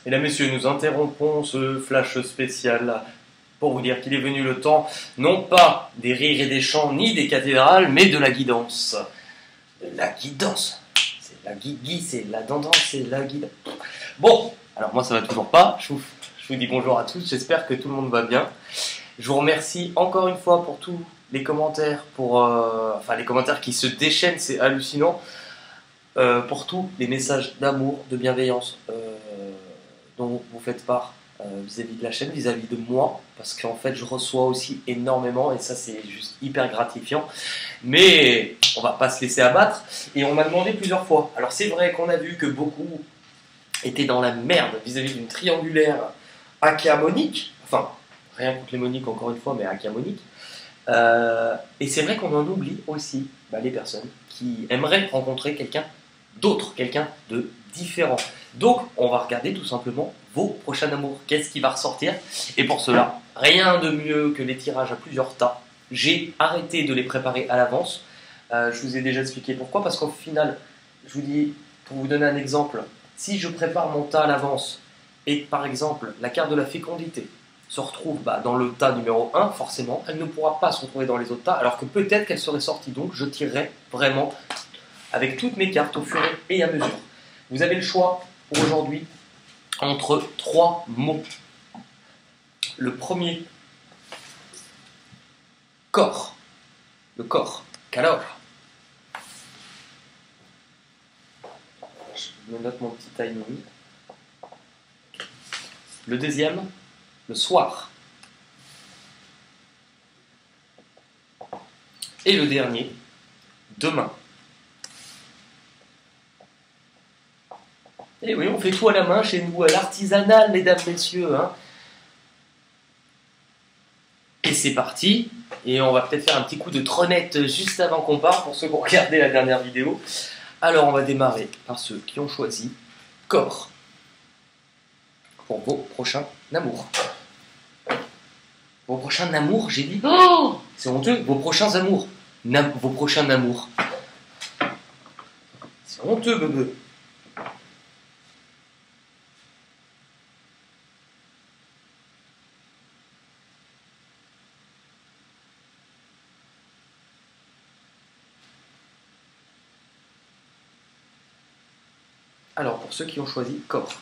Mesdames, Messieurs, nous interrompons ce flash spécial pour vous dire qu'il est venu le temps, non pas des rires et des chants, ni des cathédrales, mais de la guidance. De la guidance. C'est la guigui, c'est la dandance, c'est la guidance. Bon, alors moi ça va toujours pas. Je vous dis bonjour à tous, j'espère que tout le monde va bien. Je vous remercie encore une fois pour tous les commentaires, les commentaires qui se déchaînent, c'est hallucinant. Pour tous les messages d'amour, de bienveillance dont vous faites part vis-à-vis de la chaîne, vis-à-vis de moi, parce qu'en fait je reçois aussi énormément et ça c'est juste hyper gratifiant. Mais on va pas se laisser abattre et on m'a demandé plusieurs fois. Alors c'est vrai qu'on a vu que beaucoup étaient dans la merde vis-à-vis d'une triangulaire achaémonique, enfin rien contre les moniques encore une fois, mais achaémonique. Et c'est vrai qu'on en oublie aussi les personnes qui aimeraient rencontrer quelqu'un d'autre, quelqu'un de différent. Donc, on va regarder tout simplement vos prochains amours. Qu'est-ce qui va ressortir? Et pour cela, rien de mieux que les tirages à plusieurs tas. J'ai arrêté de les préparer à l'avance. Je vous ai déjà expliqué pourquoi. Parce qu'au final, je vous dis, pour vous donner un exemple, si je prépare mon tas à l'avance et par exemple, la carte de la fécondité se retrouve dans le tas numéro 1, forcément, elle ne pourra pas se retrouver dans les autres tas, alors que peut-être qu'elle serait sortie. Donc, je tirerai vraiment avec toutes mes cartes au fur et à mesure. Vous avez le choix pour aujourd'hui entre 3 mots. Le premier, corps. Le corps. Calor. Je me note mon petit timing. Le deuxième, le soir. Et le dernier, demain. Et oui, on fait tout à la main chez nous, à l'artisanal, mesdames, messieurs. Hein. Et c'est parti. Et on va peut-être faire un petit coup de tronnette juste avant qu'on parte, pour ceux qui ont regardé la dernière vidéo. Alors, on va démarrer par ceux qui ont choisi corps pour vos prochains amours. Vos prochains amours, j'ai dit. Oh, c'est honteux. Vos prochains amours. Vos prochains amours. C'est honteux, bebe. Alors, pour ceux qui ont choisi corps.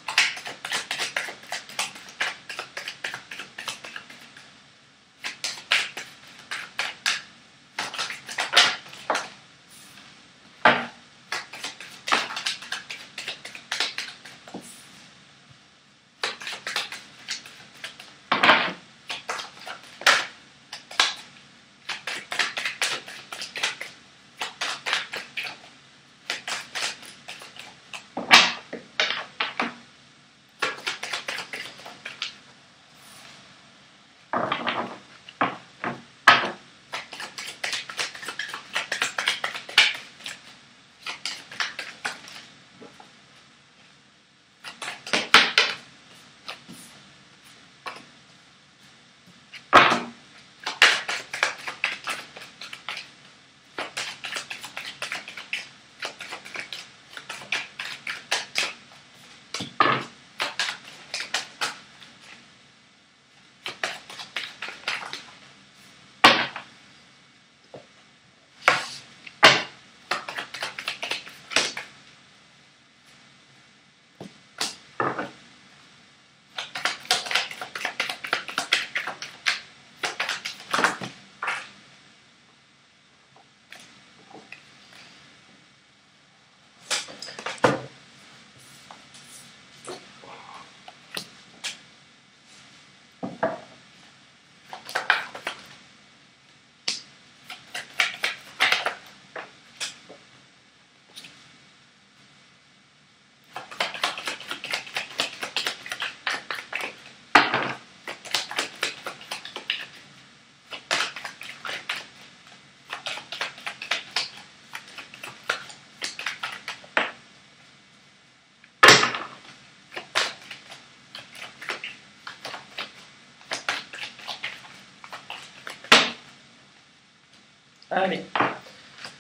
Allez,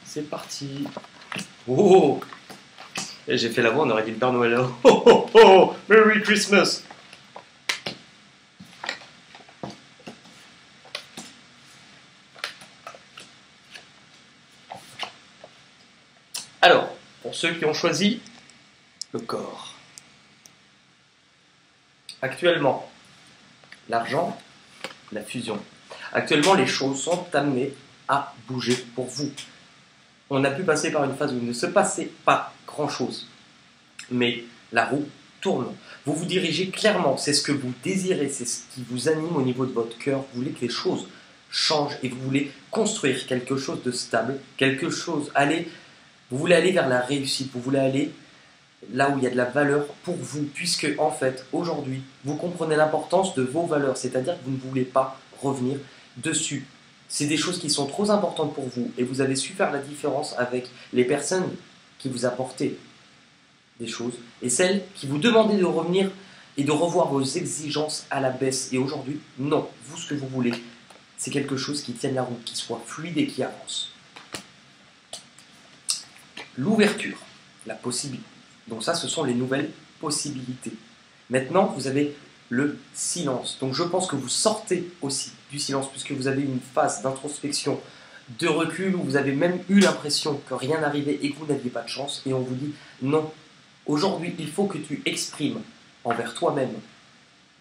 c'est parti. Oh, et j'ai fait la voix, on aurait dit le Père Noël. Oh, oh, oh, Merry Merry Christmas. Alors, pour ceux qui ont choisi le corps. Actuellement, l'argent, la fusion. Actuellement, les choses sont amenées à bouger pour vous. On a pu passer par une phase où il ne se passait pas grand-chose. Mais la roue tourne. Vous vous dirigez clairement, c'est ce que vous désirez, c'est ce qui vous anime au niveau de votre cœur. Vous voulez que les choses changent et vous voulez construire quelque chose de stable, quelque chose, vous voulez aller vers la réussite, vous voulez aller là où il y a de la valeur pour vous, puisque en fait, aujourd'hui, vous comprenez l'importance de vos valeurs, c'est-à-dire que vous ne voulez pas revenir dessus. C'est des choses qui sont trop importantes pour vous et vous avez su faire la différence avec les personnes qui vous apportaient des choses et celles qui vous demandaient de revenir et de revoir vos exigences à la baisse. Et aujourd'hui, non, vous, ce que vous voulez, c'est quelque chose qui tienne la route, qui soit fluide et qui avance. L'ouverture, la possibilité. Donc ça, ce sont les nouvelles possibilités. Maintenant, vous avez le silence. Donc je pense que vous sortez aussi du silence puisque vous avez une phase d'introspection, de recul où vous avez même eu l'impression que rien n'arrivait et que vous n'aviez pas de chance. Et on vous dit non, aujourd'hui, il faut que tu exprimes envers toi-même,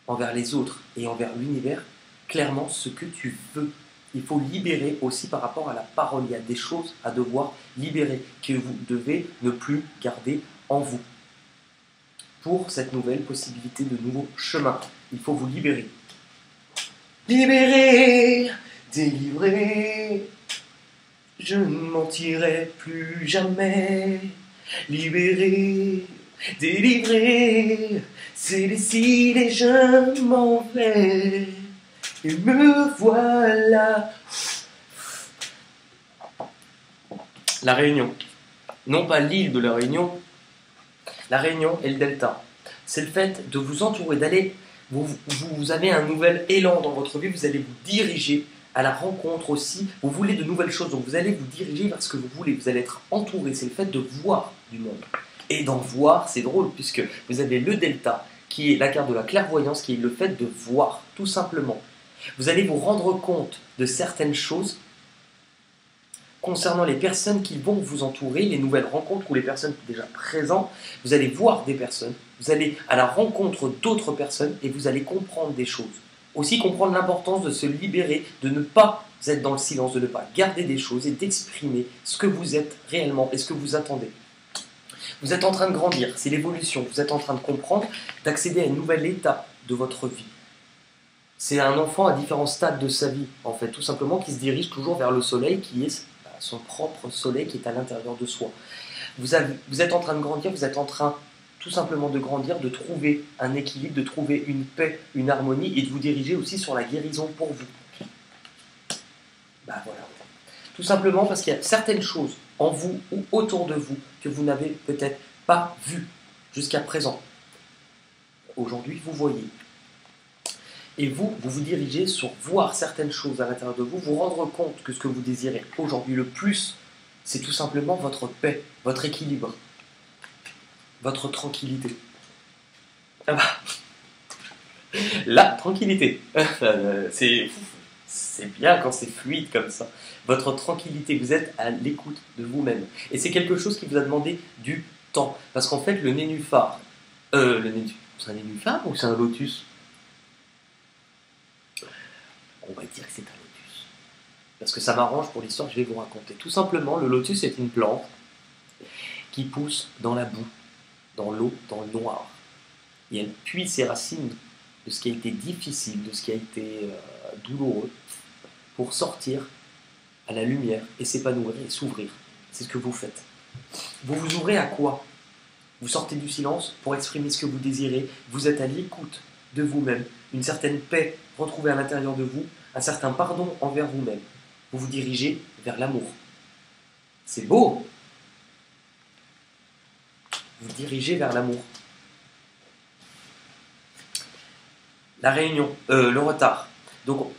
envers les autres et envers l'univers clairement ce que tu veux. Il faut libérer aussi par rapport à la parole. Il y a des choses à devoir libérer que vous devez ne plus garder en vous. Pour cette nouvelle possibilité de nouveaux chemins, il faut vous libérer. Libérer, délivrer, je ne mentirai plus jamais. Libérer, délivrer, c'est décidé, je m'en vais. Et me voilà. La Réunion. Non pas l'île de la Réunion. La Réunion et le Delta. C'est le fait de vous entourer, d'aller. Vous avez un nouvel élan dans votre vie. Vous allez vous diriger à la rencontre aussi. Vous voulez de nouvelles choses. Donc vous allez vous diriger vers ce que vous voulez. Vous allez être entouré. C'est le fait de voir du monde. Et d'en voir, c'est drôle puisque vous avez le Delta qui est la carte de la clairvoyance, qui est le fait de voir, tout simplement. Vous allez vous rendre compte de certaines choses concernant les personnes qui vont vous entourer, les nouvelles rencontres ou les personnes déjà présentes. Vous allez voir des personnes, vous allez à la rencontre d'autres personnes et vous allez comprendre des choses. Aussi comprendre l'importance de se libérer, de ne pas être dans le silence, de ne pas garder des choses et d'exprimer ce que vous êtes réellement et ce que vous attendez. Vous êtes en train de grandir, c'est l'évolution, vous êtes en train de comprendre, d'accéder à une nouvelle étape de votre vie. C'est un enfant à différents stades de sa vie, en fait, tout simplement, qui se dirige toujours vers le soleil, qui est son propre soleil, qui est à l'intérieur de soi. Vous êtes en train de grandir, vous êtes en train tout simplement de grandir, de trouver un équilibre, de trouver une paix, une harmonie, et de vous diriger aussi sur la guérison pour vous. Voilà. Tout simplement parce qu'il y a certaines choses en vous ou autour de vous que vous n'avez peut-être pas vues jusqu'à présent. Aujourd'hui, vous voyez. Et vous vous dirigez sur voir certaines choses à l'intérieur de vous, vous rendre compte que ce que vous désirez aujourd'hui le plus, c'est tout simplement votre paix, votre équilibre, votre tranquillité. La tranquillité. C'est bien quand c'est fluide comme ça. Votre tranquillité, vous êtes à l'écoute de vous-même. Et c'est quelque chose qui vous a demandé du temps. Parce qu'en fait, le nénuphar, c'est un nénuphar ou c'est un lotus? On va dire que c'est un lotus. Parce que ça m'arrange pour l'histoire que je vais vous raconter. Tout simplement, le lotus est une plante qui pousse dans la boue, dans l'eau, dans le noir. Et elle puise ses racines de ce qui a été difficile, de ce qui a été douloureux, pour sortir à la lumière et s'épanouir et s'ouvrir. C'est ce que vous faites. Vous vous ouvrez à quoi? Vous sortez du silence pour exprimer ce que vous désirez. Vous êtes à l'écoute de vous-même. Une certaine paix retrouvée à l'intérieur de vous, un certain pardon envers vous-même. Vous vous dirigez vers l'amour. C'est beau. Vous dirigez vers l'amour. La réunion, le retard. Donc,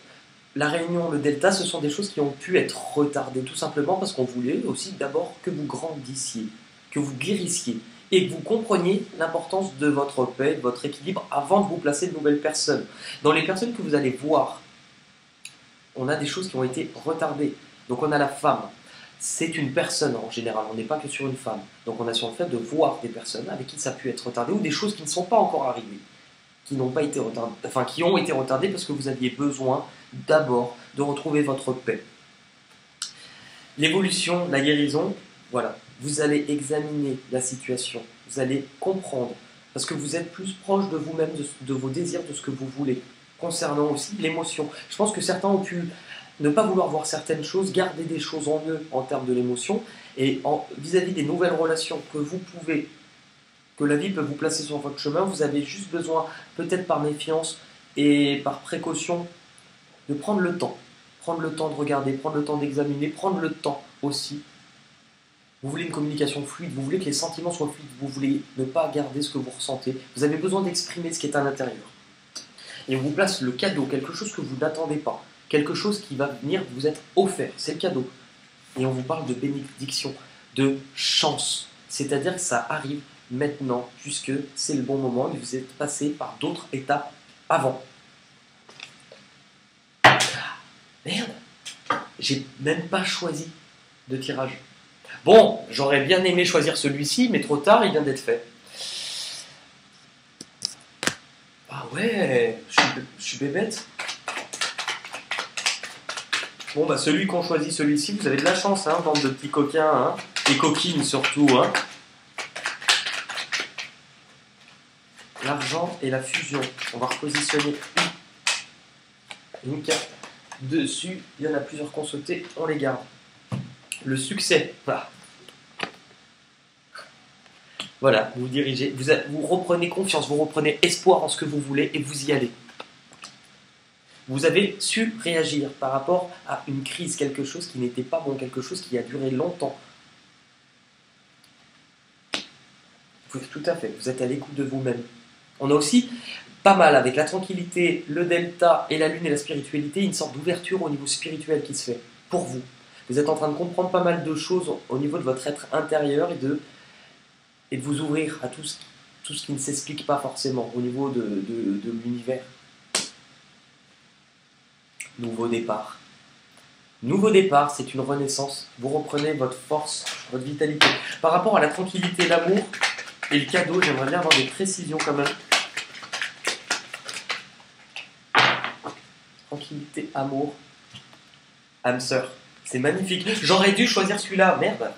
la réunion, le delta, ce sont des choses qui ont pu être retardées, tout simplement parce qu'on voulait aussi d'abord que vous grandissiez, que vous guérissiez. et que vous compreniez l'importance de votre paix, de votre équilibre avant de vous placer de nouvelles personnes. Dans les personnes que vous allez voir, on a des choses qui ont été retardées. Donc on a la femme. C'est une personne en général, on n'est pas que sur une femme. Donc on a sur le fait de voir des personnes avec qui ça a pu être retardé ou des choses qui ne sont pas encore arrivées, qui n'ont pas été retardées, enfin qui ont été retardées parce que vous aviez besoin d'abord de retrouver votre paix. L'évolution, la guérison, voilà. Vous allez examiner la situation, vous allez comprendre, parce que vous êtes plus proche de vous-même, de vos désirs, de ce que vous voulez, concernant aussi l'émotion. Je pense que certains ont pu ne pas vouloir voir certaines choses, garder des choses en eux en termes de l'émotion, et vis-à-vis des nouvelles relations que la vie peut vous placer sur votre chemin, vous avez juste besoin, peut-être par méfiance et par précaution, de prendre le temps. Prendre le temps de regarder, prendre le temps d'examiner, prendre le temps aussi. Vous voulez une communication fluide, vous voulez que les sentiments soient fluides, vous voulez ne pas garder ce que vous ressentez, vous avez besoin d'exprimer ce qui est à l'intérieur. Et on vous place le cadeau, quelque chose que vous n'attendez pas, quelque chose qui va venir vous être offert, c'est le cadeau. Et on vous parle de bénédiction, de chance, c'est-à-dire que ça arrive maintenant, puisque c'est le bon moment et vous êtes passé par d'autres étapes avant. Merde, j'ai même pas choisi de tirage. Bon, j'aurais bien aimé choisir celui-ci, mais trop tard, il vient d'être fait. Ah ouais, je suis bébête. Bon, bah celui qu'on choisit, celui-ci, vous avez de la chance, hein, bande de petits coquins, hein, et coquines surtout, hein. L'argent et la fusion. On va repositionner une carte dessus. Il y en a plusieurs qu'on sautait, on les garde. Le succès, voilà. Voilà, vous dirigez, vous reprenez confiance, vous reprenez espoir en ce que vous voulez et vous y allez. Vous avez su réagir par rapport à une crise, quelque chose qui n'était pas bon, quelque chose qui a duré longtemps. Tout à fait, vous êtes à l'écoute de vous-même. On a aussi pas mal avec la tranquillité, le delta et la lune et la spiritualité, une sorte d'ouverture au niveau spirituel qui se fait pour vous. Vous êtes en train de comprendre pas mal de choses au niveau de votre être intérieur et de vous ouvrir à tout ce qui ne s'explique pas forcément au niveau de l'univers. Nouveau départ. Nouveau départ, c'est une renaissance. Vous reprenez votre force, votre vitalité. Par rapport à la tranquillité, l'amour et le cadeau, j'aimerais bien avoir des précisions quand même. Tranquillité, amour, âme sœur. C'est magnifique. J'aurais dû choisir celui-là, merde.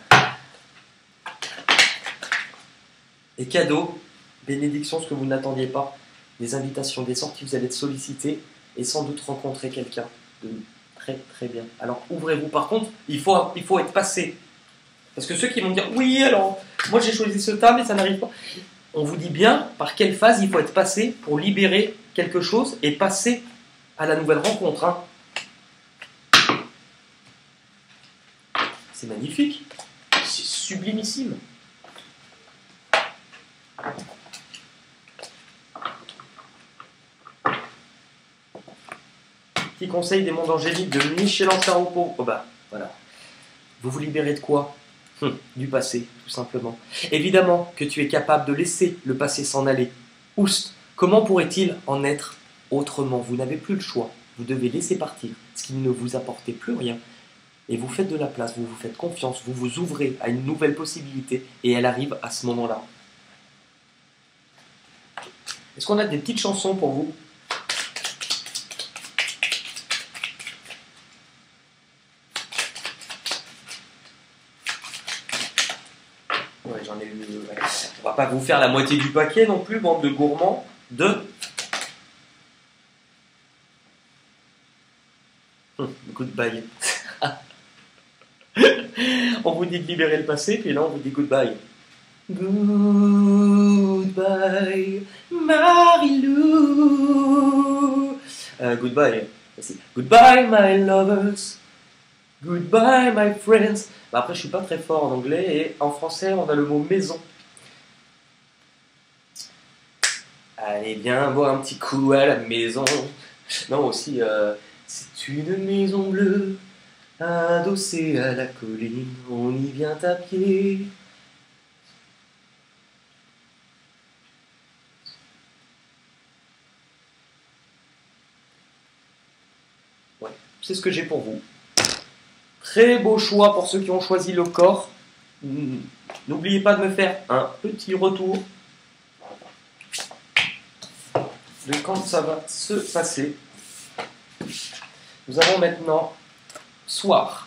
Et cadeau, bénédiction, ce que vous n'attendiez pas, des invitations, des sorties, vous allez être sollicité et sans doute rencontrer quelqu'un de très très bien. Alors ouvrez-vous. Par contre, il faut être passé. Parce que ceux qui vont dire oui, alors moi j'ai choisi ce tas mais ça n'arrive pas. On vous dit bien par quelle phase il faut être passé pour libérer quelque chose et passer à la nouvelle rencontre. Hein. C'est magnifique. C'est sublimissime. Petit conseil des mondes angéliques de Michel-Ange Repos. Oh bah, voilà. Vous vous libérez de quoi? Du passé, tout simplement. Évidemment que tu es capable de laisser le passé s'en aller. Oust, comment pourrait-il en être autrement? Vous n'avez plus le choix. Vous devez laisser partir ce qui ne vous apportait plus rien. Et vous faites de la place, vous vous faites confiance, vous vous ouvrez à une nouvelle possibilité et elle arrive à ce moment-là. Est-ce qu'on a des petites chansons pour vous? Ouais, j'en ai eu. Ouais. On va pas vous faire la moitié du paquet non plus, bande de gourmands. Goodbye. On vous dit de libérer le passé, puis là on vous dit goodbye. Goodbye, Marilou. Goodbye. Merci. Goodbye, my lovers. Goodbye, my friends. Bah après, je suis pas très fort en anglais et en français, on a le mot maison. Allez, viens boire un petit coup à la maison. Non, aussi, c'est une maison bleue, adossée à la colline. On y vient à pied. c'est ce que j'ai pour vous. Très beau choix pour ceux qui ont choisi le corps. N'oubliez pas de me faire un petit retour de quand ça va se passer. Nous avons maintenant soir.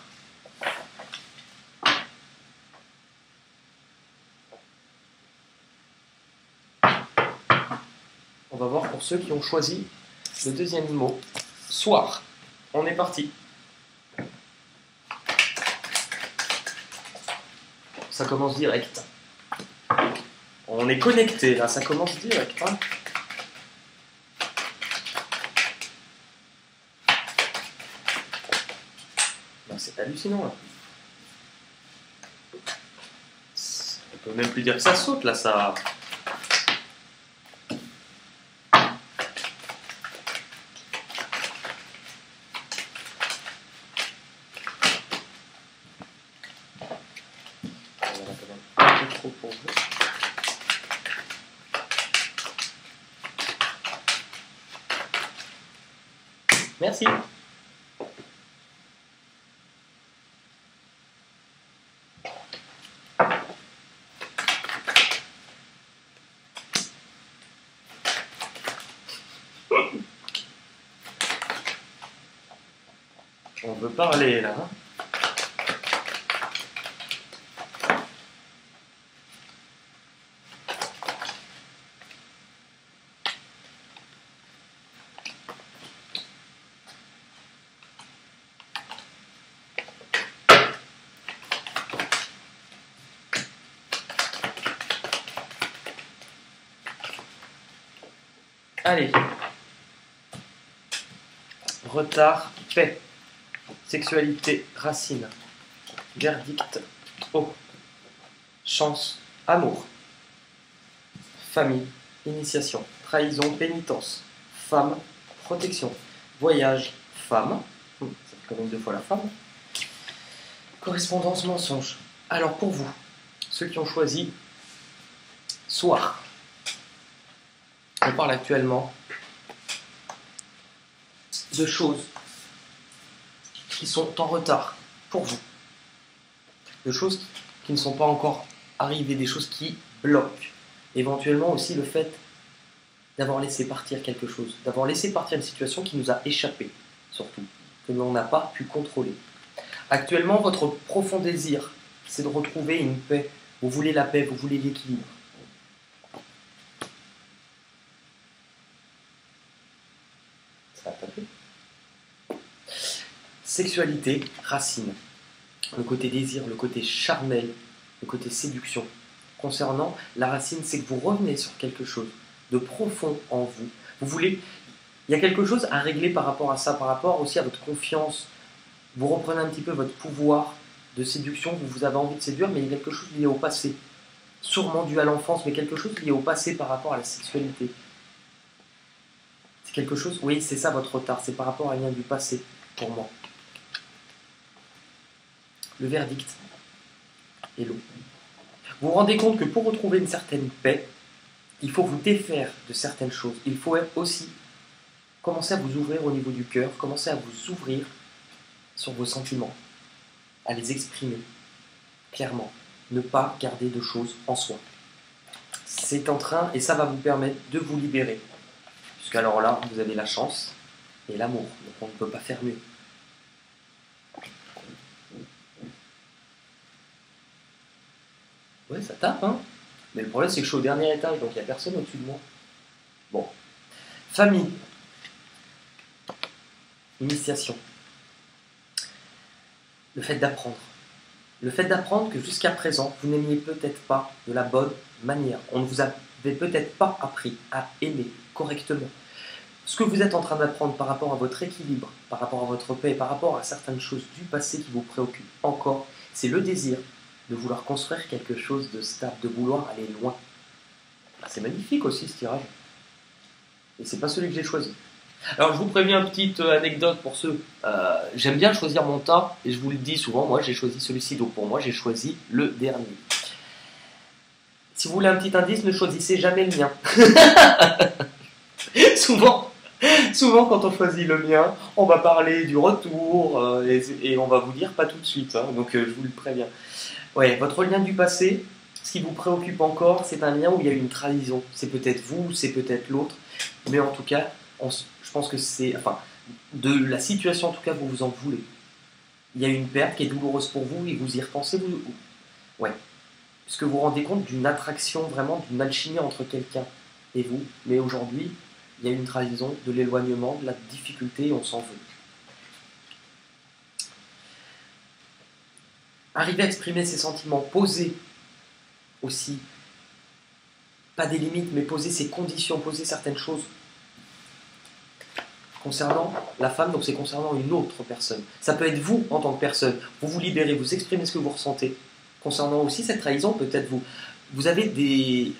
On va voir pour ceux qui ont choisi le deuxième mot, soir. On est parti. Ça commence direct. On est connecté là, ça commence direct. Hein. C'est hallucinant là. On peut même plus dire que ça saute là, ça. Trop pour vous. Merci. On veut parler là. Hein. Allez. Retard, paix. Sexualité, racine. Verdict, eau. Chance, amour. Famille, initiation. Trahison, pénitence. Femme, protection. Voyage, femme. Ça fait quand même 2 fois la femme. Correspondance, mensonge. Alors pour vous, ceux qui ont choisi soir. On parle actuellement de choses qui sont en retard pour vous, de choses qui ne sont pas encore arrivées, des choses qui bloquent. Éventuellement aussi le fait d'avoir laissé partir quelque chose, d'avoir laissé partir une situation qui nous a échappé, surtout, que l'on n'a pas pu contrôler. Actuellement, votre profond désir, c'est de retrouver une paix. Vous voulez la paix, vous voulez l'équilibre. Ça a tapé. Sexualité, racine. Le côté désir, le côté charnel, le côté séduction. Concernant la racine, c'est que vous revenez sur quelque chose de profond en vous. Vous voulez, il y a quelque chose à régler par rapport à ça, par rapport aussi à votre confiance. Vous reprenez un petit peu votre pouvoir de séduction, vous avez envie de séduire, mais il y a quelque chose lié au passé. Sûrement dû à l'enfance, mais quelque chose lié au passé par rapport à la sexualité. C'est quelque chose, oui, c'est ça votre retard, c'est par rapport à un lien du passé, pour moi. Le verdict est l'eau. Vous vous rendez compte que pour retrouver une certaine paix, il faut vous défaire de certaines choses. Il faut aussi commencer à vous ouvrir au niveau du cœur, commencer à vous ouvrir sur vos sentiments, à les exprimer clairement, ne pas garder de choses en soi. C'est en train, et ça va vous permettre de vous libérer. Puisqu'alors là, vous avez la chance et l'amour, donc on ne peut pas faire mieux. Ouais, ça tape, hein. Mais le problème, c'est que je suis au dernier étage, donc il n'y a personne au-dessus de moi. Bon. Famille. Initiation. Le fait d'apprendre. Le fait d'apprendre que jusqu'à présent, vous n'aimiez peut-être pas de la bonne manière. On ne vous avait peut-être pas appris à aimer correctement. Ce que vous êtes en train d'apprendre par rapport à votre équilibre, par rapport à votre paix, par rapport à certaines choses du passé qui vous préoccupent encore, c'est le désir de vouloir construire quelque chose de stable, de vouloir aller loin. C'est magnifique aussi ce tirage. Et c'est pas celui que j'ai choisi. Alors je vous préviens une petite anecdote pour ceux. J'aime bien choisir mon tas, et je vous le dis souvent, moi j'ai choisi celui-ci, donc pour moi j'ai choisi le dernier. Si vous voulez un petit indice, ne choisissez jamais le mien. Souvent, Souvent, quand on choisit le mien, on va parler du retour et on va vous dire pas tout de suite. Hein, donc, je vous le préviens. Ouais, votre lien du passé, ce qui vous préoccupe encore, c'est un lien où il y a eu une trahison. C'est peut-être vous, c'est peut-être l'autre. Mais en tout cas, je pense que c'est... Enfin, de la situation, en tout cas, vous vous en voulez. Il y a eu une perte qui est douloureuse pour vous et vous y repensez. Ouais. Parce que vous vous rendez compte d'une attraction, vraiment, d'une alchimie entre quelqu'un et vous. Mais aujourd'hui, il y a eu une trahison, de l'éloignement, de la difficulté et on s'en veut. Arriver à exprimer ses sentiments, poser aussi, pas des limites, mais poser ses conditions, poser certaines choses. Concernant la femme, donc c'est concernant une autre personne. Ça peut être vous en tant que personne. Vous vous libérez, vous exprimez ce que vous ressentez. Concernant aussi cette trahison, peut-être vous avez vous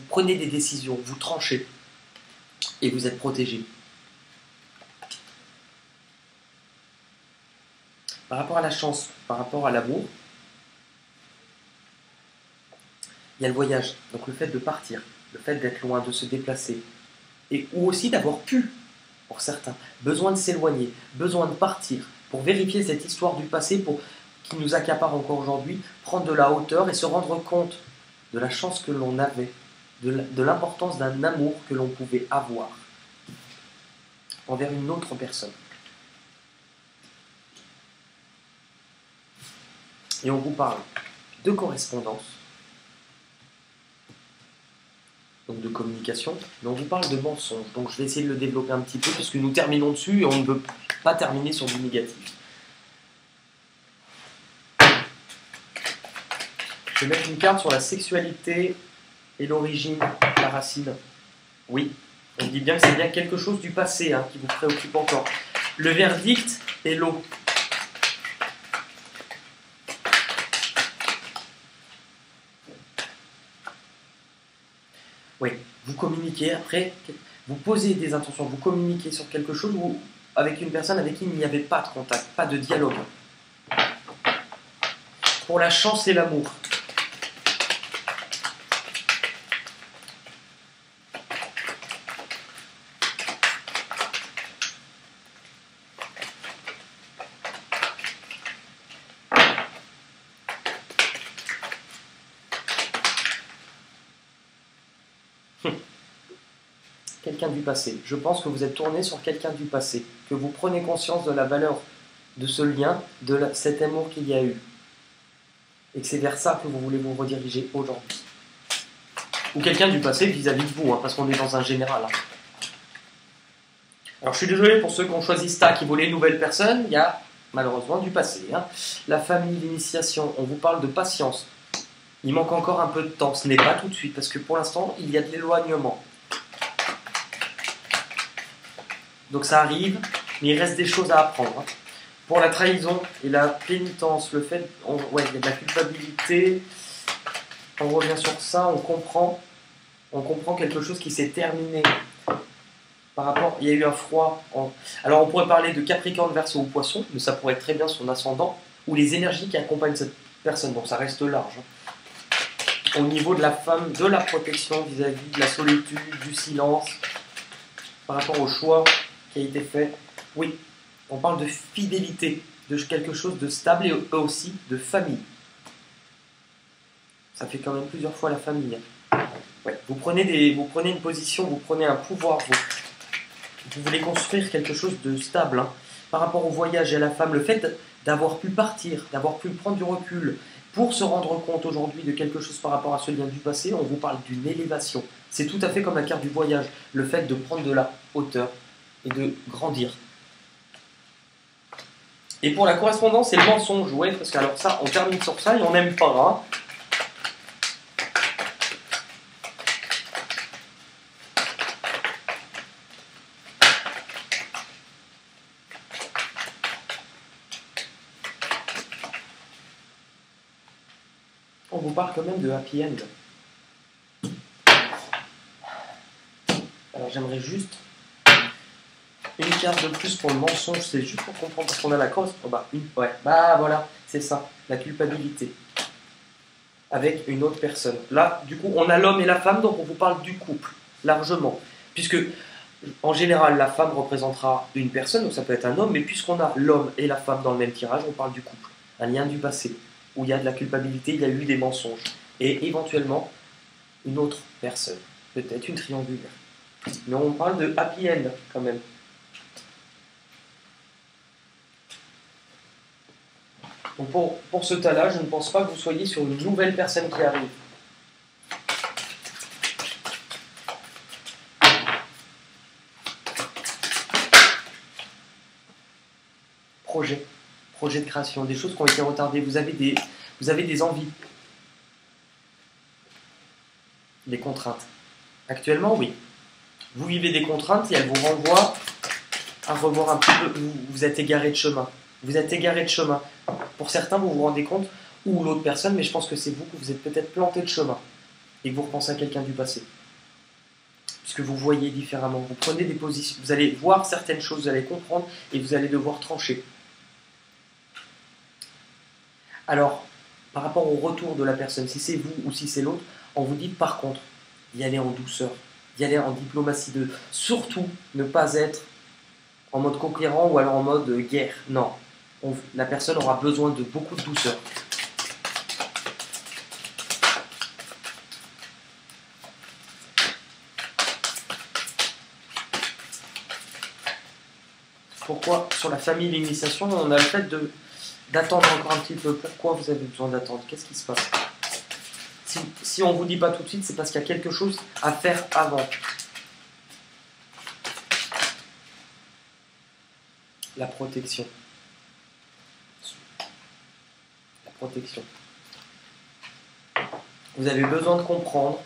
prenez des décisions, vous tranchez et vous êtes protégé. Par rapport à la chance, par rapport à l'amour, il y a le voyage, donc le fait de partir, le fait d'être loin, de se déplacer, ou aussi d'avoir pu, pour certains, besoin de s'éloigner, besoin de partir, pour vérifier cette histoire du passé qui nous accapare encore aujourd'hui, prendre de la hauteur et se rendre compte de la chance que l'on avait, de l'importance d'un amour que l'on pouvait avoir envers une autre personne. Et on vous parle de correspondance, donc de communication, mais on vous parle de mensonge. Donc je vais essayer de le développer un petit peu, puisque nous terminons dessus et on ne veut pas terminer sur du négatif. Je vais mettre une carte sur la sexualité et l'origine, la racine. Oui, on dit bien que c'est bien quelque chose du passé qui vous préoccupe encore. Le verdict est l'eau. Oui, vous communiquez, après, vous posez des intentions, vous communiquez sur quelque chose avec une personne avec qui il n'y avait pas de contact, pas de dialogue. Pour la chance et l'amour. Quelqu'un du passé. Je pense que vous êtes tourné sur quelqu'un du passé, que vous prenez conscience de la valeur de ce lien, cet amour qu'il y a eu. Et que c'est vers ça que vous voulez vous rediriger aujourd'hui. Ou quelqu'un du passé vis-à-vis de vous, parce qu'on est dans un général. Alors je suis désolé pour ceux qui ont choisi Sta, qui voulaient une nouvelle personne, il y a malheureusement du passé. La famille, l'initiation, on vous parle de patience. Il manque encore un peu de temps, ce n'est pas tout de suite, parce que pour l'instant, il y a de l'éloignement. Donc ça arrive, mais il reste des choses à apprendre. Pour la trahison et la pénitence, le fait, il y a de la culpabilité, on revient sur ça, on comprend quelque chose qui s'est terminé. Par rapport, il y a eu un froid. Alors on pourrait parler de Capricorne, Verseau ou Poisson, mais ça pourrait être très bien son ascendant, ou les énergies qui accompagnent cette personne, donc ça reste large. Au niveau de la femme, de la protection vis-à-vis de la solitude, du silence, par rapport au choix qui a été fait. Oui, on parle de fidélité, de quelque chose de stable et aussi de famille. Ça fait quand même plusieurs fois la famille. Ouais. Vous prenez une position, vous prenez un pouvoir, vous voulez construire quelque chose de stable. Par rapport au voyage et à la femme, le fait d'avoir pu partir, d'avoir pu prendre du recul, pour se rendre compte aujourd'hui de quelque chose par rapport à ce lien du passé, on vous parle d'une élévation. C'est tout à fait comme la carte du voyage, le fait de prendre de la hauteur et de grandir. Et pour la correspondance, c'est le mensonge, ouais, parce que alors ça, on termine sur ça et on n'aime pas. On vous parle quand même de happy end. Alors j'aimerais juste une carte de plus pour le mensonge, c'est juste pour comprendre, parce qu'on a la cause. Voilà, c'est ça, la culpabilité. Avec une autre personne. Là, du coup, on a l'homme et la femme, donc on vous parle du couple, largement. Puisque En général, la femme représentera une personne, donc ça peut être un homme, mais puisqu'on a l'homme et la femme dans le même tirage, on parle du couple, un lien du passé, où il y a de la culpabilité, il y a eu des mensonges, et éventuellement une autre personne, peut-être une triangulaire. Mais on parle de happy end quand même. Donc pour ce tas-là, je ne pense pas que vous soyez sur une nouvelle personne qui arrive. Projet de création, des choses qui ont été retardées. Vous avez des envies, des contraintes. Actuellement, oui. Vous vivez des contraintes et elles vous renvoient à revoir un petit peu. Vous êtes égaré de chemin. Vous êtes égaré de chemin. Pour certains, vous vous rendez compte, ou l'autre personne, mais je pense que c'est vous que vous êtes peut-être planté de chemin et que vous repensez à quelqu'un du passé. Puisque vous voyez différemment. Vous prenez des positions. Vous allez voir certaines choses, vous allez comprendre et vous allez devoir trancher. Alors, par rapport au retour de la personne, si c'est vous ou si c'est l'autre, on vous dit par contre d'y aller en douceur, d'y aller en diplomatie, de surtout ne pas être en mode conquérant ou alors en mode guerre. Non, la personne aura besoin de beaucoup de douceur. Pourquoi sur la famille, l'initiation, on a le fait d'attendre encore un petit peu. Pourquoi vous avez besoin d'attendre? Qu'est-ce qui se passe? Si on ne vous dit pas tout de suite, c'est parce qu'il y a quelque chose à faire avant. La protection. La protection. Vous avez besoin de comprendre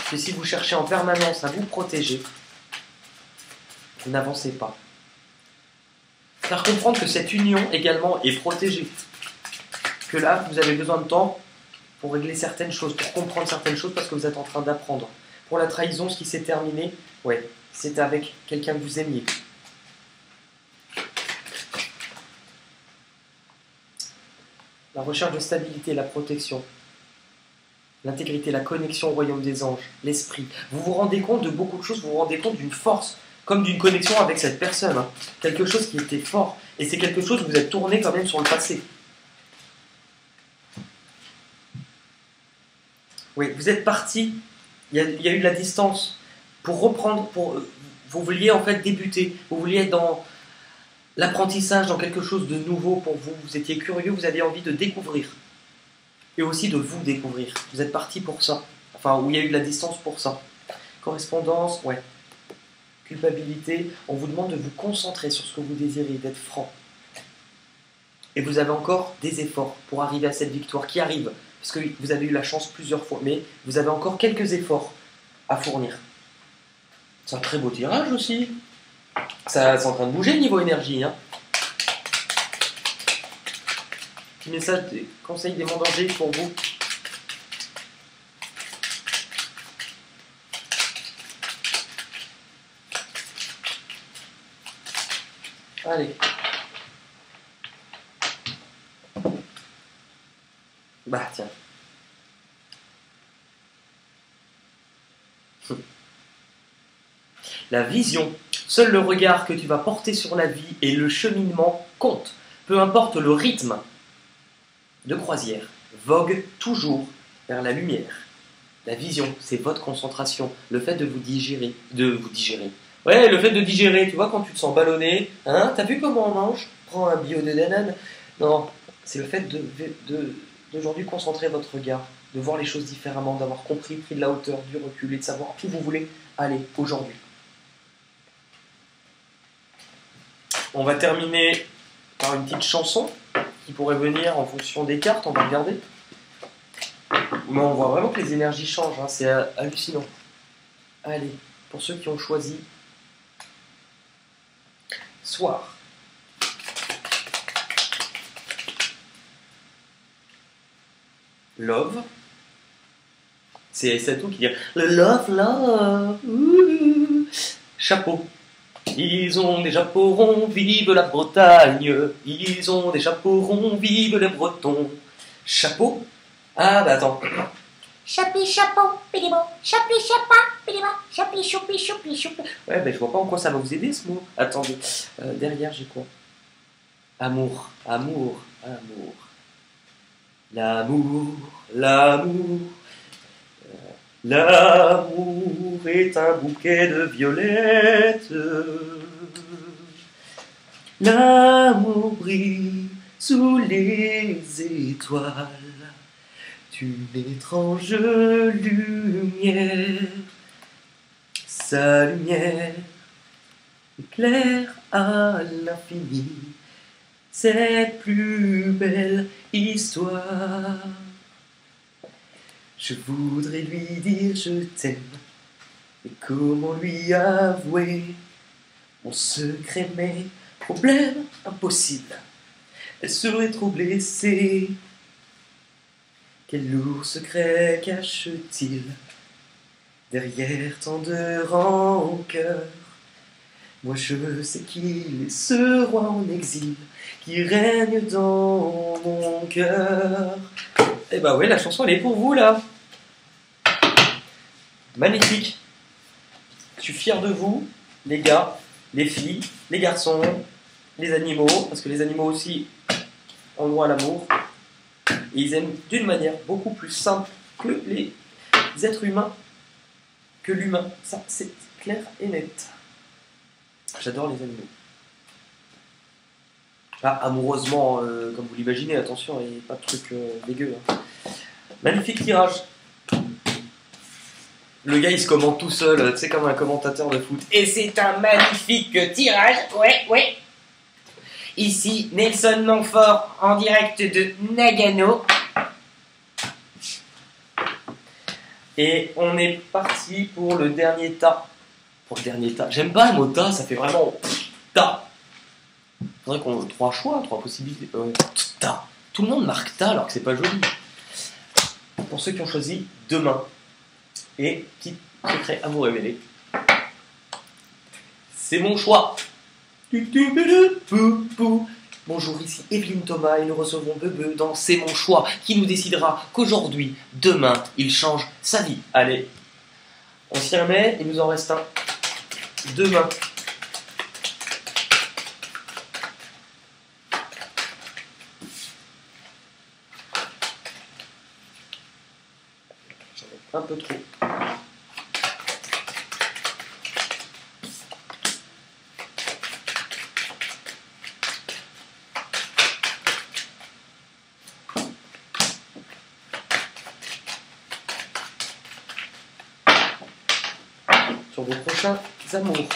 que si vous cherchez en permanence à vous protéger, vous n'avancez pas. Faire comprendre que cette union également est protégée. Que là, vous avez besoin de temps pour régler certaines choses, pour comprendre certaines choses parce que vous êtes en train d'apprendre. Pour la trahison, ce qui s'est terminé, ouais, c'était avec quelqu'un que vous aimiez. La recherche de stabilité, la protection, l'intégrité, la connexion au royaume des anges, l'esprit. Vous vous rendez compte de beaucoup de choses, vous vous rendez compte d'une force, comme d'une connexion avec cette personne. Hein. Quelque chose qui était fort. Et c'est quelque chose où vous êtes tourné quand même sur le passé. Oui, vous êtes parti, il y a eu de la distance. Pour reprendre, vous vouliez en fait débuter, vous vouliez être dans l'apprentissage, dans quelque chose de nouveau pour vous. Vous étiez curieux, vous aviez envie de découvrir. Et aussi de vous découvrir. Vous êtes parti pour ça. Enfin, où il y a eu de la distance pour ça. Correspondance, ouais. Culpabilité, on vous demande de vous concentrer sur ce que vous désirez, d'être franc. Et vous avez encore des efforts pour arriver à cette victoire qui arrive. Parce que vous avez eu la chance plusieurs fois, mais vous avez encore quelques efforts à fournir. C'est un très beau tirage aussi. Ça, c'est en train de bouger niveau énergie. Hein. Petit message des conseils des mondes dangers pour vous. Allez. Bah tiens. La vision. Seul le regard que tu vas porter sur la vie et le cheminement comptent. Peu importe le rythme de croisière. Vogue toujours vers la lumière. La vision, c'est votre concentration. Le fait de vous digérer. Ouais, le fait de digérer. Tu vois, quand tu te sens ballonné. Hein, t'as vu comment on mange? Prends un bio de banane. Non, c'est le fait d'aujourd'hui concentrer votre regard. De voir les choses différemment. D'avoir compris, pris de la hauteur, du recul. Et de savoir où vous voulez aller aujourd'hui. On va terminer par une petite chanson qui pourrait venir en fonction des cartes, on va regarder. Mais on voit vraiment que les énergies changent, hein, c'est hallucinant. Allez, pour ceux qui ont choisi Soir. Love. C'est tout qui dit le love, love. Chapeau. Ils ont des chapeaux ronds, vive la Bretagne. Ils ont des chapeaux ronds, vive les Bretons. Chapeau. Ah bah attends. Chapi chapeau, pédimo, chapi chapa, pédimo, chapi choupi choupi choupi. Ouais, ben je vois pas en quoi ça va vous aider ce mot. Attendez, derrière j'ai quoi? Amour, amour, amour. L'amour, l'amour. L'amour est un bouquet de violettes. L'amour brille sous les étoiles d'une étrange lumière. Sa lumière éclaire à l'infini cette plus belle histoire. Je voudrais lui dire je t'aime, mais comment lui avouer mon secret, mes problèmes impossibles. Elle serait trop blessée. Quel lourd secret cache-t-il derrière tant de rancœur? Moi je sais qu'il est ce roi en exil qui règne dans mon cœur. Et bah ouais, la chanson elle est pour vous là. Magnifique. Je suis fier de vous, les gars, les filles, les garçons, les animaux, parce que les animaux aussi ont droit à l'amour. Et ils aiment d'une manière beaucoup plus simple que les êtres humains, que l'humain. Ça, c'est clair et net. J'adore les animaux. Ah, amoureusement, comme vous l'imaginez, attention, il n'y a pas de truc dégueu. Hein. Magnifique tirage. Le gars, il se commente tout seul, tu sais, comme un commentateur de foot. Et c'est un magnifique tirage, ouais. Ici, Nelson Montfort en direct de Nagano. Et on est parti pour le dernier tas. Pour le dernier tas. J'aime pas le mot tas, ça fait vraiment tas. Faudrait qu'on ait 3 choix, 3 possibilités. Tas. Tout le monde marque tas alors que c'est pas joli. Pour ceux qui ont choisi demain. Et petit secret à vous révéler. C'est mon choix. Bonjour, ici Evelyne Thomas et nous recevons Bebe dans C'est mon choix qui nous décidera qu'aujourd'hui, demain, il change sa vie. Allez, on s'y remet, il nous en reste un. Demain. J'en ai un peu trop. Sur vos prochains amours.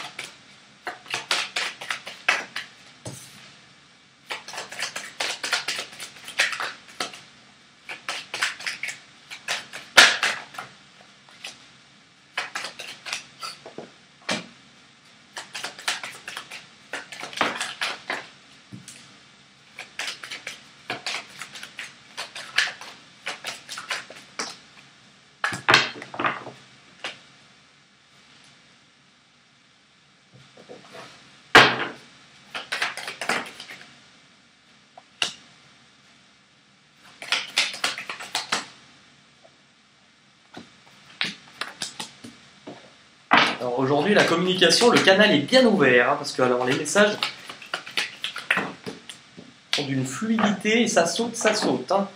Alors aujourd'hui, la communication, le canal est bien ouvert, hein, parce que alors, les messages ont d'une fluidité et ça saute, ça saute. Hein.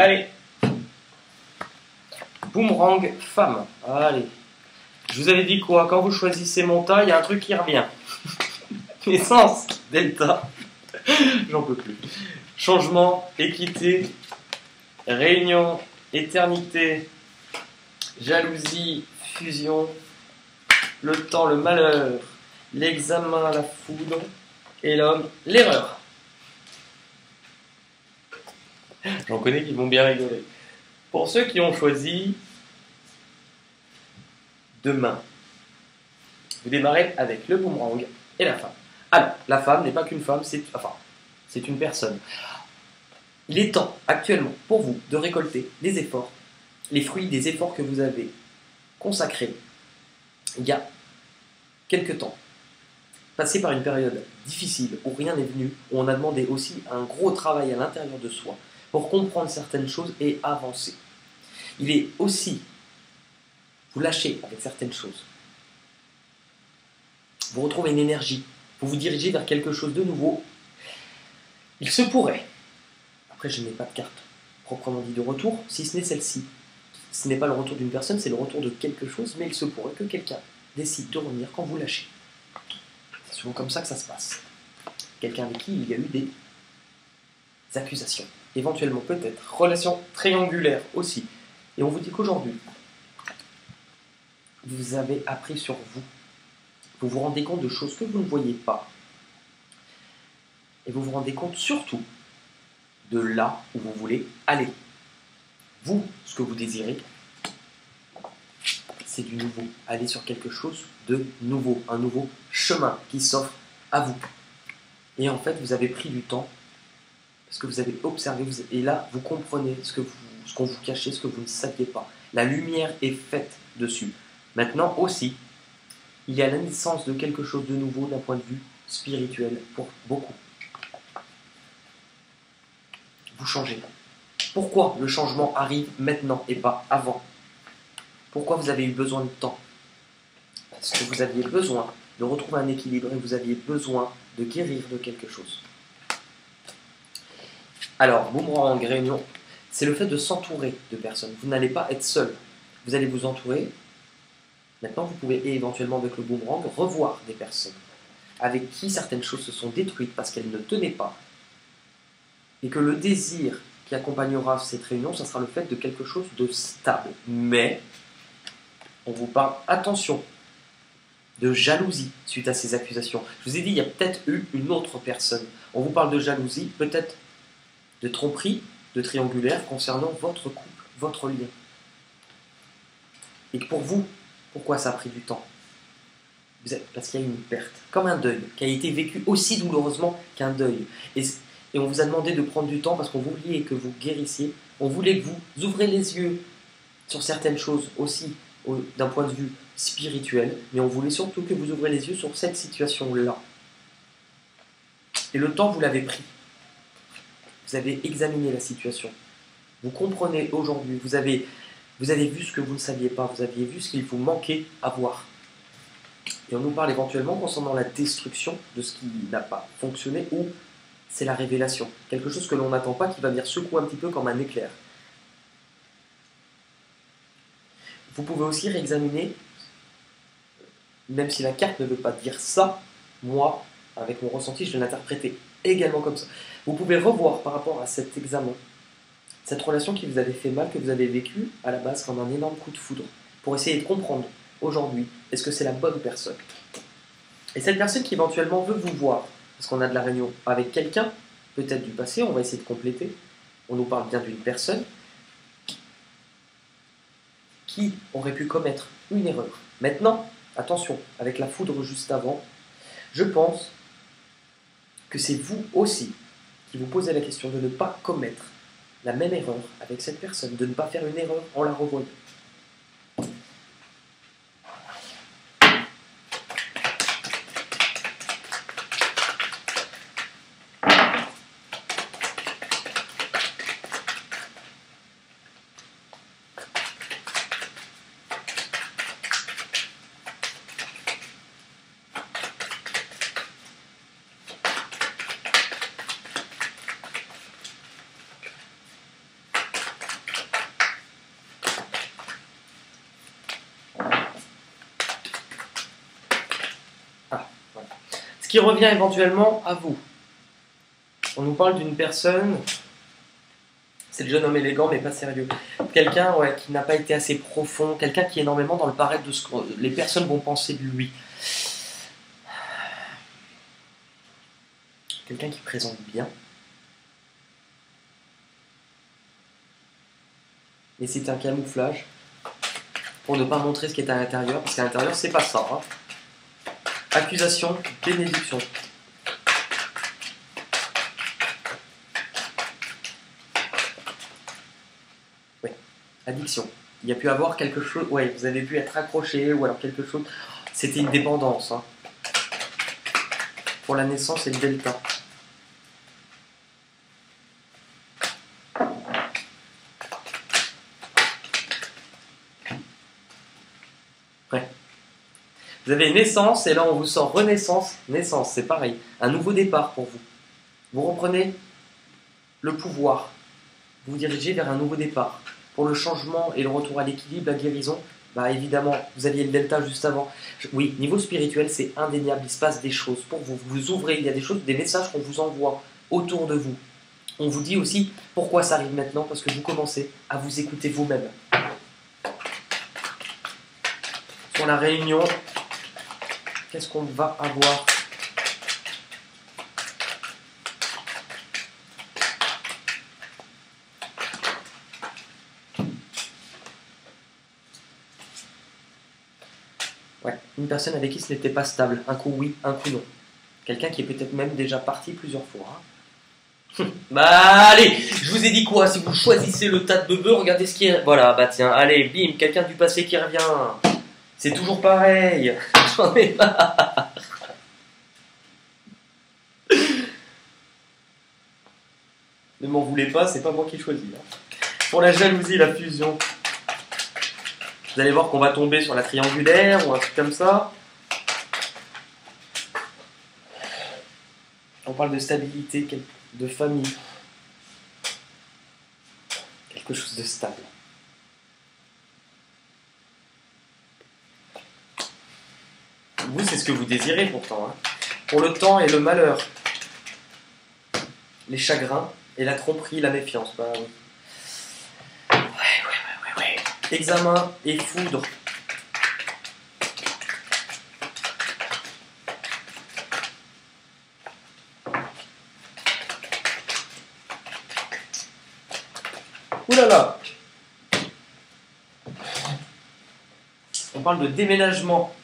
Allez, boomerang femme. Allez, je vous avais dit quoi? Quand vous choisissez mon tas, il y a un truc qui revient. Essence, delta, j'en peux plus. Changement, équité, réunion, éternité, jalousie, fusion, le temps, le malheur, l'examen, la foudre, et l'homme, l'erreur. J'en connais qui vont bien rigoler. Pour ceux qui ont choisi de main. Vous démarrez avec le boomerang et la femme. Alors, la femme n'est pas qu'une femme, c'est une personne. Il est temps actuellement pour vous de récolter les efforts, les fruits des efforts que vous avez consacrés il y a quelque temps. Passé par une période difficile où rien n'est venu, où on a demandé aussi un gros travail à l'intérieur de soi pour comprendre certaines choses et avancer. Il est aussi vous lâchez avec certaines choses. Vous retrouvez une énergie, vous vous dirigez vers quelque chose de nouveau. Il se pourrait, après je n'ai pas de carte proprement dit de retour, si ce n'est celle-ci. Ce n'est pas le retour d'une personne, c'est le retour de quelque chose, mais il se pourrait que quelqu'un décide de revenir quand vous lâchez. C'est souvent comme ça que ça se passe. Quelqu'un avec qui il y a eu des accusations, éventuellement peut-être, relations triangulaires aussi. Et on vous dit qu'aujourd'hui, vous avez appris sur vous. Vous vous rendez compte de choses que vous ne voyez pas. Et vous vous rendez compte surtout de là où vous voulez aller. Vous, ce que vous désirez, c'est du nouveau. Aller sur quelque chose de nouveau, un nouveau chemin qui s'offre à vous. Et en fait, vous avez pris du temps, parce que vous avez observé, et là, vous comprenez ce qu'on vous cachait, ce que vous ne saviez pas. La lumière est faite dessus. Maintenant aussi, il y a la naissance de quelque chose de nouveau d'un point de vue spirituel pour beaucoup. Vous changez. Pourquoi le changement arrive maintenant et pas avant? Pourquoi vous avez eu besoin de temps? Parce que vous aviez besoin de retrouver un équilibre et vous aviez besoin de guérir de quelque chose. Alors, boomerang, réunion, c'est le fait de s'entourer de personnes. Vous n'allez pas être seul. Vous allez vous entourer. Maintenant, vous pouvez éventuellement, avec le boomerang, revoir des personnes avec qui certaines choses se sont détruites parce qu'elles ne tenaient pas. Et que le désir qui accompagnera cette réunion, ça sera le fait de quelque chose de stable. Mais, on vous parle, attention, de jalousie suite à ces accusations. Je vous ai dit, il y a peut-être eu une autre personne. On vous parle de jalousie, peut-être de tromperie, de triangulaire concernant votre couple, votre lien. Et que pour vous, pourquoi ça a pris du temps? Parce qu'il y a eu une perte, comme un deuil, qui a été vécu aussi douloureusement qu'un deuil. Et on vous a demandé de prendre du temps parce qu'on voulait que vous guérissiez, on voulait que vous ouvrez les yeux sur certaines choses aussi d'un point de vue spirituel, mais on voulait surtout que vous ouvrez les yeux sur cette situation-là. Et le temps, vous l'avez pris. Vous avez examiné la situation. Vous comprenez aujourd'hui, vous avez vu ce que vous ne saviez pas, vous aviez vu ce qu'il vous manquait à voir. Et on nous parle éventuellement concernant la destruction de ce qui n'a pas fonctionné ou c'est la révélation. Quelque chose que l'on n'attend pas qui va venir secouer un petit peu comme un éclair. Vous pouvez aussi réexaminer, même si la carte ne veut pas dire ça, moi, avec mon ressenti, je vais l'interpréter également comme ça. Vous pouvez revoir par rapport à cet examen, cette relation qui vous avait fait mal, que vous avez vécue à la base comme un énorme coup de foudre, pour essayer de comprendre aujourd'hui, est-ce que c'est la bonne personne? Et cette personne qui éventuellement veut vous voir, parce qu'on a de la réunion avec quelqu'un, peut-être du passé, on va essayer de compléter, on nous parle bien d'une personne qui aurait pu commettre une erreur. Maintenant, attention, avec la foudre juste avant, je pense que c'est vous aussi qui vous posez la question de ne pas commettre la même erreur avec cette personne, de ne pas faire une erreur en la revoyant. Ce qui revient éventuellement à vous. On nous parle d'une personne, c'est le jeune homme élégant mais pas sérieux. Quelqu'un qui n'a pas été assez profond, quelqu'un qui est énormément dans le paraître de ce que les personnes vont penser de lui. Quelqu'un qui présente bien. Mais c'est un camouflage pour ne pas montrer ce qui est à l'intérieur, parce qu'à l'intérieur, c'est pas ça. Hein. Accusation, bénédiction. Oui, addiction. Il y a pu avoir quelque chose, ouais, vous avez pu être accroché, ou alors quelque chose, c'était une dépendance. Hein. Pour la naissance et le delta. Ouais. Vous avez naissance et là on vous sort renaissance, naissance, c'est pareil. Un nouveau départ pour vous. Vous reprenez le pouvoir. Vous vous dirigez vers un nouveau départ. Pour le changement et le retour à l'équilibre, la guérison, bah évidemment, vous aviez le delta juste avant. Oui, niveau spirituel, c'est indéniable, il se passe des choses pour vous. Vous vous ouvrez, il y a des choses, des messages qu'on vous envoie autour de vous. On vous dit aussi pourquoi ça arrive maintenant, parce que vous commencez à vous écouter vous-même. Sur la réunion, qu'est-ce qu'on va avoir ? Ouais, une personne avec qui ce n'était pas stable. Un coup oui, un coup non. Quelqu'un qui est peut-être même déjà parti plusieurs fois. Hein. Bah allez, je vous ai dit quoi? Si vous choisissez le tas de bebeux, regardez ce qui est... Voilà, bah tiens, allez, bim, quelqu'un du passé qui revient. C'est toujours pareil. J'en ai marre. Ne m'en voulez pas, c'est pas moi qui choisis. Hein. Pour la jalousie, la fusion. Vous allez voir qu'on va tomber sur la triangulaire ou un truc comme ça. On parle de stabilité, de famille. Quelque chose de stable. Vous, c'est ce que vous désirez pourtant. Hein. Pour le temps et le malheur. Les chagrins et la tromperie, la méfiance. Bah, oui. Ouais. Examen et foudre. Ouh là là. On parle de déménagement.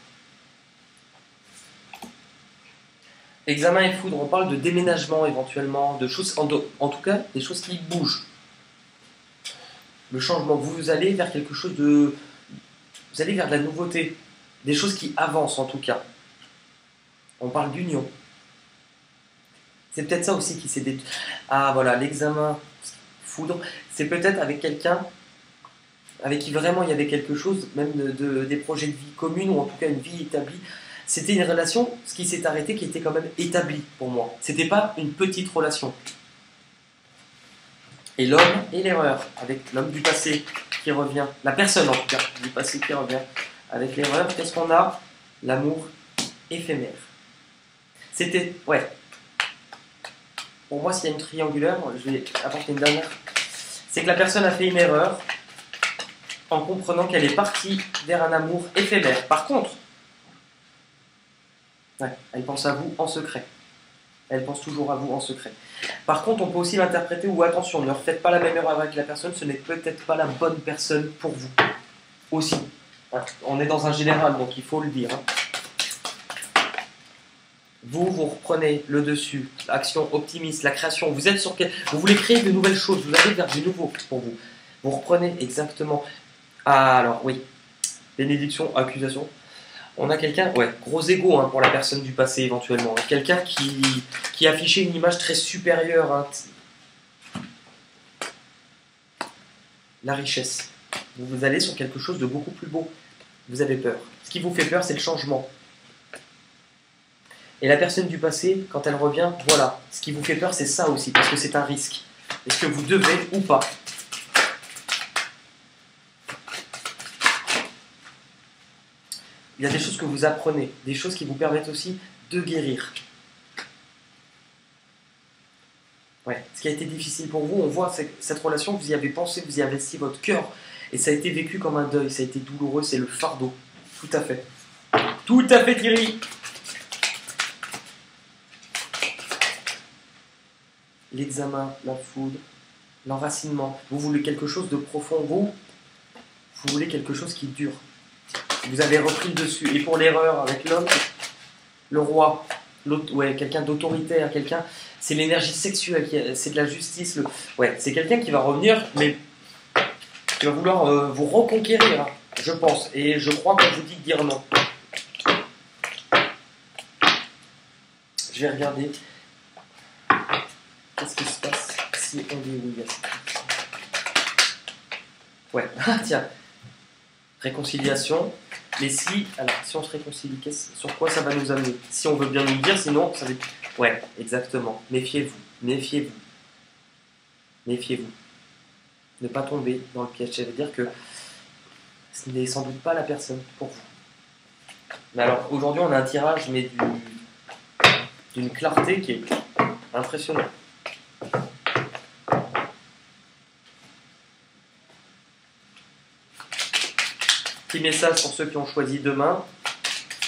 Examen et foudre, on parle de déménagement éventuellement, de choses, en tout cas, des choses qui bougent. Le changement, vous allez vers quelque chose de... Vous allez vers de la nouveauté, des choses qui avancent en tout cas. On parle d'union. C'est peut-être ça aussi qui s'est... Ah voilà, l'examen foudre, c'est peut-être avec quelqu'un avec qui vraiment il y avait quelque chose, même des projets de vie commune, ou en tout cas une vie établie. C'était une relation, ce qui s'est arrêté, qui était quand même établie pour moi. C'était pas une petite relation. Et l'homme et l'erreur, avec l'homme du passé qui revient, la personne en tout cas du passé qui revient, avec l'erreur, qu'est-ce qu'on a? L'amour éphémère. C'était, ouais. Pour moi, s'il y a une triangulaire, je vais apporter une dernière. C'est que la personne a fait une erreur en comprenant qu'elle est partie vers un amour éphémère. Par contre, ouais, elle pense à vous en secret. Elle pense toujours à vous en secret. Par contre, on peut aussi l'interpréter où, attention, ne refaites pas la même erreur avec la personne, ce n'est peut-être pas la bonne personne pour vous. Aussi. On est dans un général, donc il faut le dire. Hein. Vous reprenez le dessus, l'action optimiste, la création. Vous êtes sur vous voulez créer de nouvelles choses, vous allez vers du nouveau pour vous. Vous reprenez exactement. Ah, alors, oui. Bénédiction, accusation. On a quelqu'un, ouais, gros égo hein, pour la personne du passé éventuellement. Quelqu'un qui affichait une image très supérieure. Hein. La richesse. Vous allez sur quelque chose de beaucoup plus beau. Vous avez peur. Ce qui vous fait peur, c'est le changement. Et la personne du passé, quand elle revient, voilà. Ce qui vous fait peur, c'est ça aussi, parce que c'est un risque. Est-ce que vous devez ou pas? Il y a des choses que vous apprenez, des choses qui vous permettent aussi de guérir. Ouais. Ce qui a été difficile pour vous, on voit cette relation, vous y avez pensé, vous y avez investi votre cœur, et ça a été vécu comme un deuil, ça a été douloureux, c'est le fardeau. Tout à fait. Tout à fait, Thierry. L'examen, la foudre, l'enracinement. Vous voulez quelque chose de profond, vous voulez quelque chose qui dure. Vous avez repris le dessus. Et pour l'erreur avec l'homme, le roi, ouais, quelqu'un d'autoritaire, quelqu'un, c'est l'énergie sexuelle, c'est de la justice. Ouais, c'est quelqu'un qui va revenir, mais qui va vouloir vous reconquérir, hein, je pense. Et je crois qu'on vous dit de dire non. Je vais regarder. Qu'est-ce qui se passe si on dit oui à ça? Ouais, ah tiens. Réconciliation. Mais si, alors, si on se réconcilie, sur quoi ça va nous amener? Si on veut bien nous le dire, sinon, ça va être... Ouais, exactement. Méfiez-vous, méfiez-vous. Méfiez-vous. Ne pas tomber dans le piège. Ça veut dire que ce n'est sans doute pas la personne pour vous. Mais alors, aujourd'hui, on a un tirage, mais d'une clarté qui est impressionnante. Petit message pour ceux qui ont choisi demain.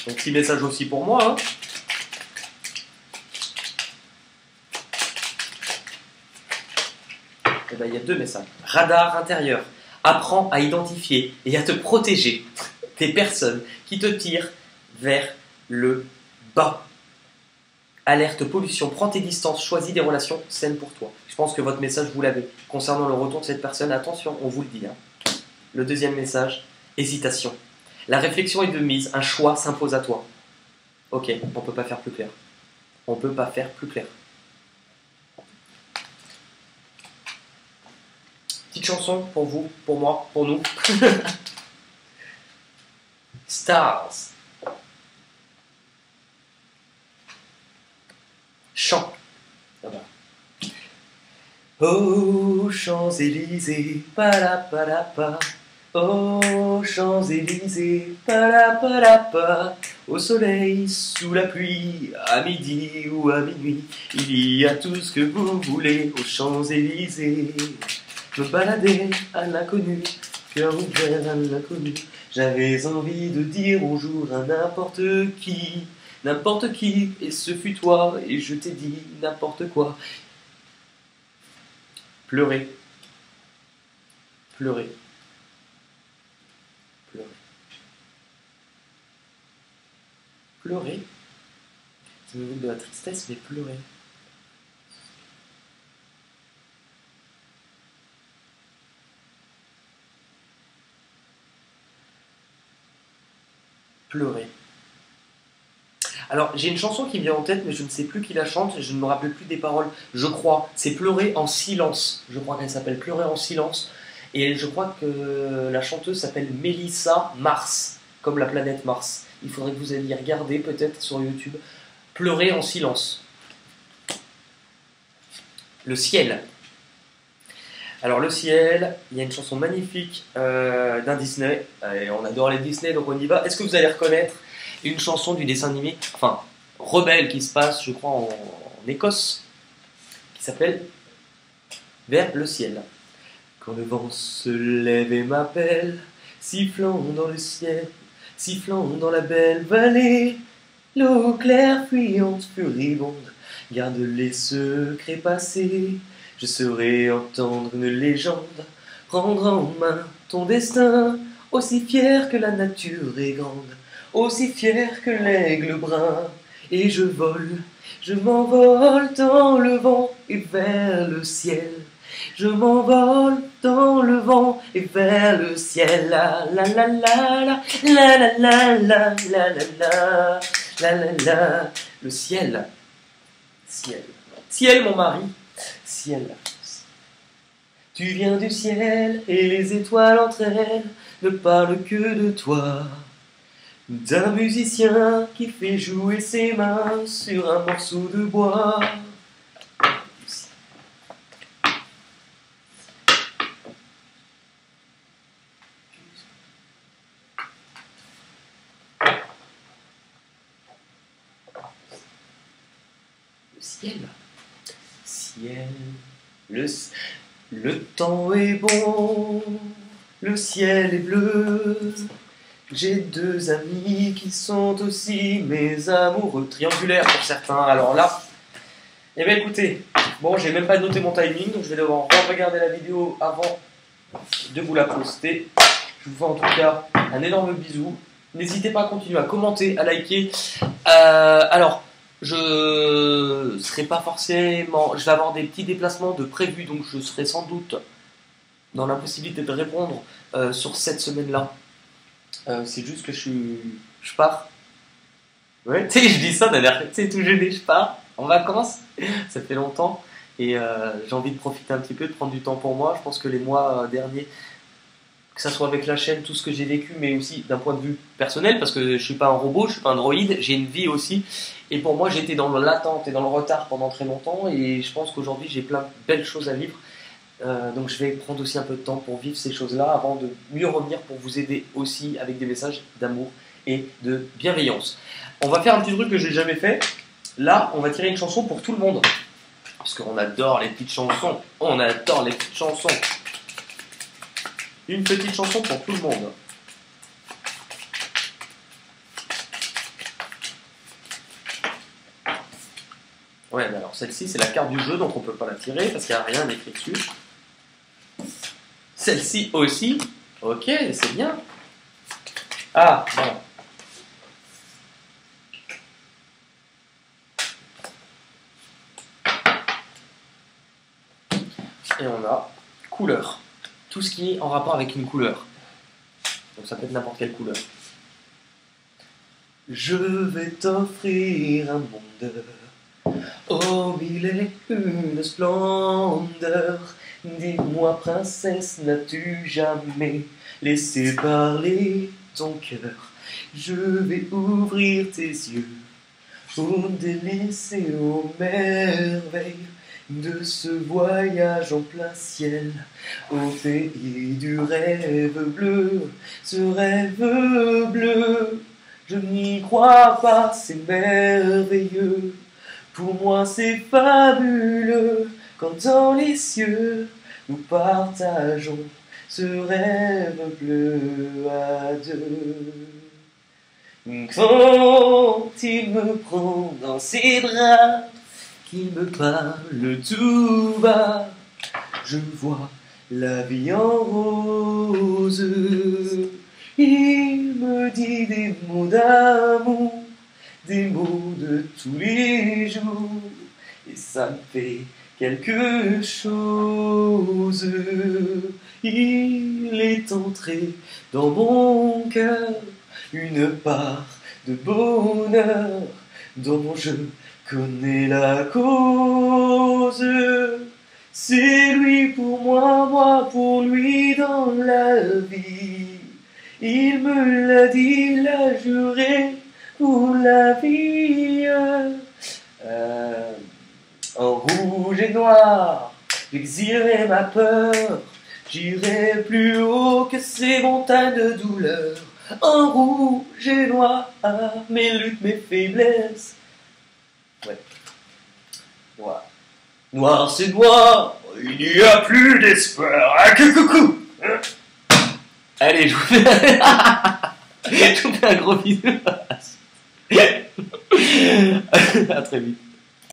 Un petit message aussi pour moi. Hein. Et ben, il y a 2 messages. Radar intérieur. Apprends à identifier et à te protéger des personnes qui te tirent vers le bas. Alerte pollution, prends tes distances, choisis des relations saines pour toi. Je pense que votre message, vous l'avez. Concernant le retour de cette personne, attention, on vous le dit. Hein. Le deuxième message, hésitation. La réflexion est de mise, un choix s'impose à toi. Ok, on ne peut pas faire plus clair. On ne peut pas faire plus clair. Petite chanson pour vous, pour moi, pour nous. Stars. Chant. Oh, Champs-Élysées, palapalapa. Oh, Champs-Élysées, palapalapa. Au soleil, sous la pluie, à midi ou à minuit, il y a tout ce que vous voulez aux Champs-Élysées. Me balader à l'inconnu, cœur ouvert à l'inconnu. J'avais envie de dire bonjour à n'importe qui, et ce fut toi, et je t'ai dit n'importe quoi. Pleurer. Pleurer. Pleurer. Pleurer. Ça me veut de la tristesse, mais pleurer. Pleurer. Alors, j'ai une chanson qui me vient en tête, mais je ne sais plus qui la chante, je ne me rappelle plus des paroles, je crois. C'est Pleurer en silence. Je crois qu'elle s'appelle Pleurer en silence. Et je crois que la chanteuse s'appelle Mélissa Mars, comme la planète Mars. Il faudrait que vous alliez regarder, peut-être, sur YouTube. Pleurer en silence. Le ciel. Alors, le ciel, il y a une chanson magnifique d'un Disney. Et on adore les Disney, donc on y va. Est-ce que vous allez reconnaître une chanson du dessin animé, enfin, rebelle, qui se passe, je crois, en Écosse, qui s'appelle Vers le ciel. Quand le vent se lève et m'appelle, sifflant dans le ciel, sifflant dans la belle vallée, l'eau claire, fuyante, furibonde, garde les secrets passés. Je saurais entendre une légende, rendre en main ton destin, aussi fier que la nature est grande, aussi fier que l'aigle brun. Et je vole, je m'envole dans le vent et vers le ciel. Je m'envole dans le vent et vers le ciel. La la la la la la la la la la la la la la. Le ciel, ciel, ciel mon mari, ciel. Tu viens du ciel et les étoiles entre elles ne parlent que de toi. D'un musicien qui fait jouer ses mains sur un morceau de bois. Le ciel, ciel, le temps est bon, le ciel est bleu. J'ai 2 amis qui sont aussi mes amoureux. Triangulaire pour certains, alors là. Eh bien écoutez, bon, j'ai même pas noté mon timing, donc je vais devoir regarder la vidéo avant de vous la poster. Je vous fais en tout cas un énorme bisou. N'hésitez pas à continuer à commenter, à liker. Alors, je serai pas forcément... Je vais avoir des petits déplacements de prévus, donc je serai sans doute dans l'impossibilité de répondre sur cette semaine-là. C'est juste que je pars. Ouais, tu sais, je dis ça d'ailleurs, tu sais, tout gêné, je pars en vacances. Ça fait longtemps et j'ai envie de profiter un petit peu, de prendre du temps pour moi. Je pense que les mois derniers, que ça soit avec la chaîne, tout ce que j'ai vécu, mais aussi d'un point de vue personnel, parce que je suis pas un robot, je suis pas un droïde, j'ai une vie aussi. Et pour moi, j'étais dans l'attente et dans le retard pendant très longtemps, et je pense qu'aujourd'hui, j'ai plein de belles choses à vivre. Donc je vais prendre aussi un peu de temps pour vivre ces choses-là avant de mieux revenir pour vous aider aussi avec des messages d'amour et de bienveillance. On va faire un petit truc que j'ai jamais fait. Là, on va tirer une chanson pour tout le monde. Parce qu'on adore les petites chansons. On adore les petites chansons. Une petite chanson pour tout le monde. Ouais, mais alors celle-ci, c'est la carte du jeu, donc on ne peut pas la tirer parce qu'il n'y a rien écrit dessus. Celle-ci aussi. Ok, c'est bien. Ah, bon. Et on a couleur. Tout ce qui est en rapport avec une couleur. Donc ça peut être n'importe quelle couleur. Je vais t'offrir un monde ô mille et une splendeur. Dis-moi, princesse, n'as-tu jamais laissé parler ton cœur? Je vais ouvrir tes yeux pour délaisser aux merveilles de ce voyage en plein ciel, au pays du rêve bleu, ce rêve bleu. Je n'y crois pas, c'est merveilleux. Pour moi c'est fabuleux, quand dans les cieux nous partageons ce rêve bleu à deux. Quand il me prend dans ses bras, qui me parle tout bas, je vois la vie en rose. Il me dit des mots d'amour, des mots de tous les jours, et ça me fait quelque chose. Il est entré dans mon cœur une part de bonheur dont je connais la cause. C'est lui pour moi, moi pour lui dans la vie. Il me l'a dit, l'a juré pour la vie. En rouge et noir, j'exilerai ma peur. J'irai plus haut que ces montagnes de douleur. En rouge et noir, mes luttes, mes faiblesses. Ouais. Noir. Noir, c'est noir, il n'y a plus d'espoir. Ah, coucou. Allez, je vous fais... je vous fais un gros bisou. À très vite.